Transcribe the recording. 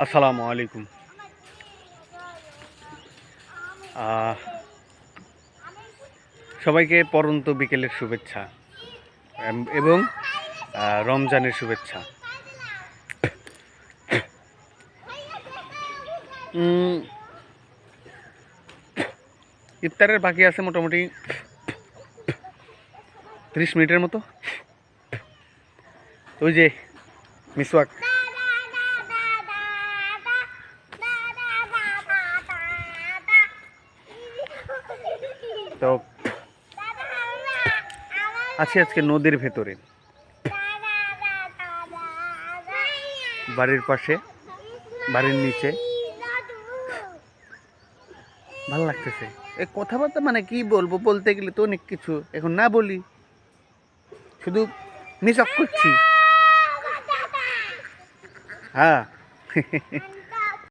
আসসালামু আলাইকুম। সবাইকে পরন্ত বিকেলের শুভেচ্ছা এবং রমজানের শুভেচ্ছা। ইফতারের বাকি আছে মোটামুটি 30 মিনিটের মতো। ওই যে মিসওয়াক, তো আছি আজকে নদীর ভেতরে, বাড়ির পাশে, বাড়ির নিচে। ভালো লাগতেছে এই কথাবার্তা, মানে কি বলবো, বলতে গেলে তো অনেক কিছু, এখন না বলি, শুধু মিসওয়াক করছি। হ্যাঁ